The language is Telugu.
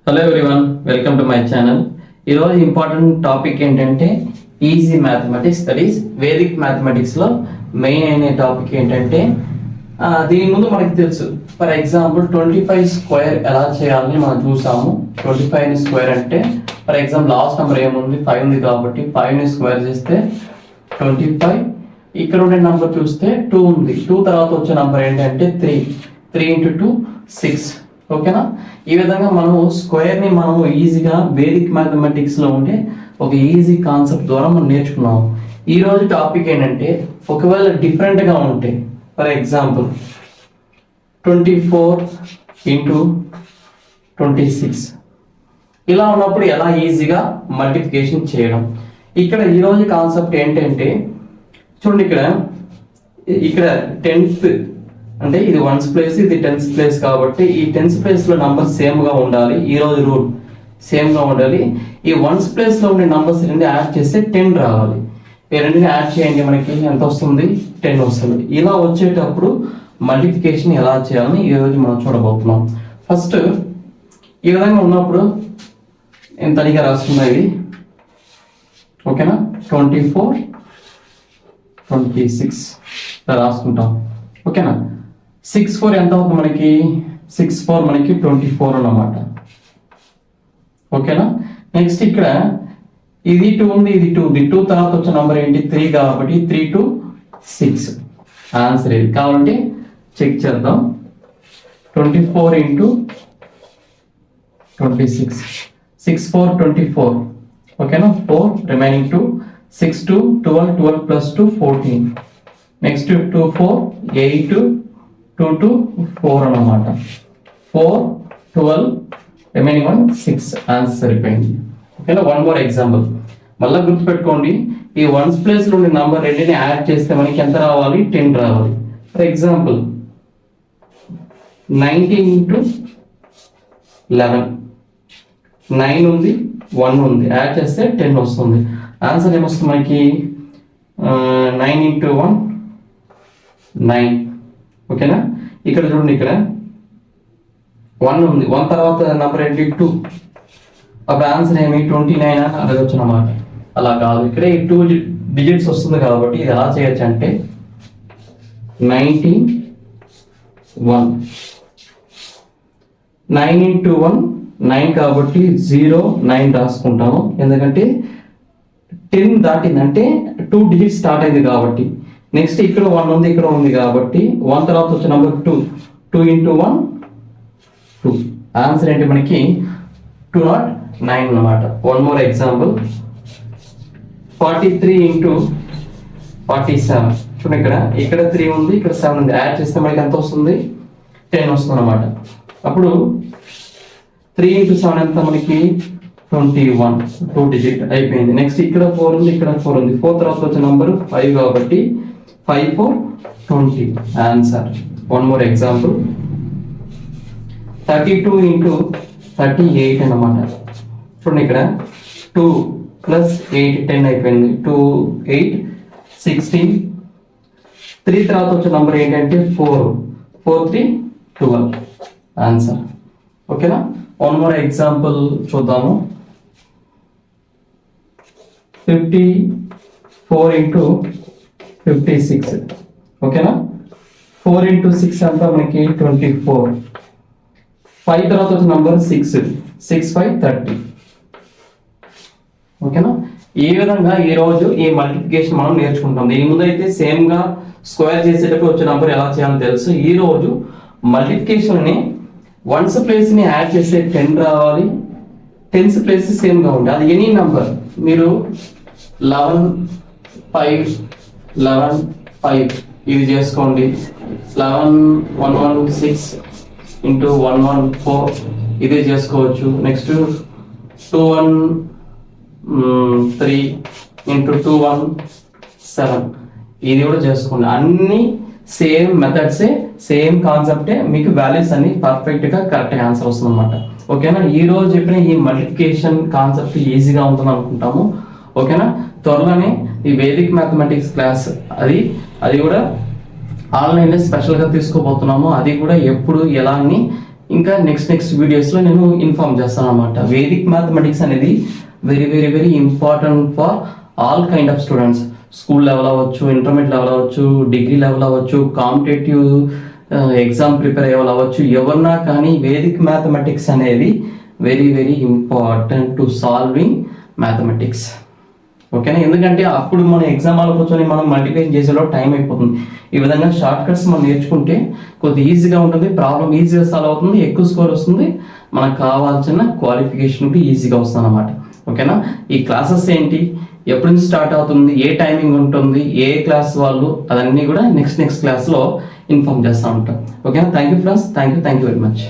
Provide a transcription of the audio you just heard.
Hello everyone, welcome to my channel. ఈరోజు ఇంపార్టెంట్ టాపిక్ ఏంటంటే easy mathematics, that is Vedic మ్యాథమెటిక్స్లో మెయిన్ అయిన టాపిక్ ఏంటంటే దీని ముందు మనకి తెలుసు. ఫర్ ఎగ్జాంపుల్ 25 స్క్వేర్ ఎలా చేయాలని మనం చూసాము. 25 స్క్వేర్ అంటే ఫర్ ఎగ్జాంపుల్ లాస్ట్ నెంబర్ ఏముంది, 5 ఉంది కాబట్టి 5ని స్క్వేర్ చేస్తే 25. ఇక్కడ ఉండే నెంబర్ చూస్తే 2 ఉంది. 2 తర్వాత వచ్చే నెంబర్ ఏంటంటే 3. 3 × 2 6. ఓకేనా? ఈ విధంగా మనము స్క్వేర్ని మనము ఈజీగా వేదిక్ మ్యాథమెటిక్స్లో ఉండే ఒక ఈజీ కాన్సెప్ట్ ద్వారా మనం నేర్చుకున్నాము. ఈరోజు టాపిక్ ఏంటంటే ఒకవేళ డిఫరెంట్గా ఉంటే, ఫర్ ఎగ్జాంపుల్ 24 × 26 ఇలా ఉన్నప్పుడు ఎలా ఈజీగా మల్టిప్లికేషన్ చేయడం. ఇక్కడ ఈరోజు కాన్సెప్ట్ ఏంటంటే చూడండి, ఇక్కడ 10th అంటే ఇది 1th ప్లేస్, ఇది 10th ప్లేస్ కాబట్టి ఈ 10th ప్లేస్లో నంబర్ సేమ్గా ఉండాలి. ఈరోజు రూల్ సేమ్గా ఉండాలి. ఈ 1th ప్లేస్లో ఉండే నంబర్స్ రెండు యాడ్ చేస్తే 10 రావాలి. ఈ రెండుని యాడ్ చేయండి, మనకి ఎంత వస్తుంది? 10 వస్తుంది. ఇలా వచ్చేటప్పుడు మల్టిప్లికేషన్ ఎలా చేయాలని ఈరోజు మనం చూడబోతున్నాం. ఫస్ట్ ఈ విధంగా ఉన్నప్పుడు నేను తనిగా రాసుకున్నది. ఓకేనా? 24 26 ఇలా రాసుకుంటాం. ఓకేనా? 6 4 ఎంత అవుతుంది మనకి? 6 4 మనకి 24 అన్నమాట. ఓకేనా? నెక్స్ట్ ఇక్కడ ఇది 2 ఉంది, ఇది 2 ఉంది. 2 తర్వాత వచ్చే నంబర్ ఏంటి? 3 కాబట్టి 3 2 6 ఆన్సర్ ఇది. కావాలంటే చెక్ చేద్దాం. 24 × 26 6 4 24. ఓకేనా? 4 రిమైనింగ్ 2 6 2 12 12 plus 2 14. నెక్స్ట్ 2 4 8 2 2 4 అన్నమాట. 4 12 రిమైనింగ్ 1 6 ఆన్సర్ సరిపోయింది. ఓకేనా? వన్ మోర్ ఎగ్జాంపుల్ మళ్ళీ గుర్తుపెట్టుకోండి. ఈ 1th ప్లేస్లో ఉండే నంబర్ రెండుని యాడ్ చేస్తే మనకి ఎంత రావాలి? 10 రావాలి. ఫర్ ఎగ్జాంపుల్ 19 × 11 9 ఉంది, 1 ఉంది, యాడ్ చేస్తే 10 వస్తుంది. ఆన్సర్ ఏమొస్తుంది మనకి? 9 × 1 9. ఓకేనా? ఇక్కడ చూడండి, ఇక్కడ 1 ఉంది, 1 తర్వాత నెంబర్ ఏంటి? 2. అప్పుడు ఆన్సర్ ఏమి? 29 అని అడగచ్చు అన్నమాట. అలా కాదు, ఇక్కడ ఈ 2 డిజిట్స్ వస్తుంది కాబట్టి ఇది ఎలా చేయొచ్చు అంటే 19 1 9 × 1 9 కాబట్టి 0 9 రాసుకుంటాము. ఎందుకంటే 10 దాటిందంటే 2 డిజిట్స్ స్టార్ట్ అయింది కాబట్టి. నెక్స్ట్ ఇక్కడ 1 ఉంది, ఇక్కడ ఉంది కాబట్టి 1 తర్వాత వచ్చే నెంబర్ 2. 2 × 1 2. ఆన్సర్ ఏంటి మనకి? 209 అన్నమాట. One more example 43 × 47. చూడండి, ఇక్కడ 3 ఉంది, ఇక్కడ 7 ఉంది, యాడ్ చేస్తే మనకి ఎంత వస్తుంది? 10 వస్తుంది అన్నమాట. అప్పుడు 3 × 7 ఎంత మనకి? 21. 2 డిజిట్ అయిపోయింది. నెక్స్ట్ ఇక్కడ 4 ఉంది, ఇక్కడ 4 ఉంది. 4 తర్వాత వచ్చే నంబర్ 5 కాబట్టి 5 4 20 ఆన్సర్. వన్ మోర్ ఎగ్జాంపుల్ 32 × 38 అన్నమాట. చూడండి, ఇక్కడ 2 + 8 10 అయిపోయింది. 2 8 16. 3 తర్వాత వచ్చే నంబర్ ఏంటంటే 4 4 3 12 ఆన్సర్. ఓకేనా? వన్ మోర్ ఎగ్జాంపుల్ చూద్దాము. 54 × 56. ఓకేనా? 4 × 6 అంతా మనకి 24. 5 తర్వాత వచ్చిన నంబర్ 6 6 5 30. ఓకేనా? ఈ విధంగా ఈరోజు ఈ మల్టిప్లికేషన్ మనం నేర్చుకుంటాం. దీని ముందు అయితే సేమ్గా స్క్వేర్ చేసేటప్పుడు వచ్చే నంబర్ ఎలా చేయాలో తెలుసు. ఈరోజు మల్టిప్లికేషన్ని 1th ప్లేస్ని యాడ్ చేస్తే 10 రావాలి. 10th ప్లేస్ సేమ్గా ఉంటాయి. అది ఎనీ నంబర్. మీరు 11 5 11 5 ఇది చేసుకోండి. 11 116 × 114 ఇదే చేసుకోవచ్చు. నెక్స్ట్ 213 × 217 ఇది కూడా చేసుకోండి. అన్ని సేమ్ మెథడ్సే, సేమ్ కాన్సెప్టే. మీకు వాల్యూస్ అన్ని పర్ఫెక్ట్గా కరెక్ట్గా ఆన్సర్ వస్తుంది అనమాట. ఓకేనా? ఈ రోజు చెప్పిన ఈ మల్టిప్లికేషన్ కాన్సెప్ట్ ఈజీగా ఉంటుంది అనుకుంటాము. ఓకేనా? త్వరలోనే ఈ వేదిక్ మ్యాథమెటిక్స్ క్లాస్ అది కూడా ఆన్లైన్లో స్పెషల్గా తీసుకోబోతున్నాము. అది కూడా ఎప్పుడు ఎలా అని ఇంకా నెక్స్ట్ వీడియోస్లో నేను ఇన్ఫార్మ్ చేస్తాను అనమాట. వేదిక్ మ్యాథమెటిక్స్ అనేది very very very important for all kind of students. School level అవ్వచ్చు, ఇంటర్మీడియట్ లెవెల్ అవ్వచ్చు, డిగ్రీ లెవెల్ అవ్వచ్చు, కాంపిటేటివ్ ఎగ్జామ్ ప్రిపేర్ అయ్యే వాళ్ళు అవ్వచ్చు, ఎవరన్నా కానీ వేదిక్ మ్యాథమెటిక్స్ అనేది very very important to solving mathematics. ఓకేనా? ఎందుకంటే అప్పుడు మన ఎగ్జామ్ హాల్లో కూర్చొని మనం మల్టిప్లికేషన్ చేసేలో టైం అయిపోతుంది. ఈ విధంగా షార్ట్ కట్స్ మనం నేర్చుకుంటే కొద్దిగా ఈజీగా ఉంటుంది, ప్రాబ్లం ఈజీగా సాల్వ్ అవుతుంది, ఎక్కువ స్కోర్ వస్తుంది, మనకు కావాల్సిన క్వాలిఫికేషన్ కూడా ఈజీగా వస్తుంది అన్నమాట. ఓకేనా? ఈ క్లాసెస్ ఏంటి, ఎప్పటి నుంచి స్టార్ట్ అవుతుంది, ఏ టైమింగ్ ఉంటుంది, ఏ క్లాస్ వాళ్ళు, అదన్నీ కూడా నెక్స్ట్ క్లాస్లో ఇన్ఫార్మ్ చేస్తూ ఉంటాం. ఓకేనా? Thank you friends, thank you very much.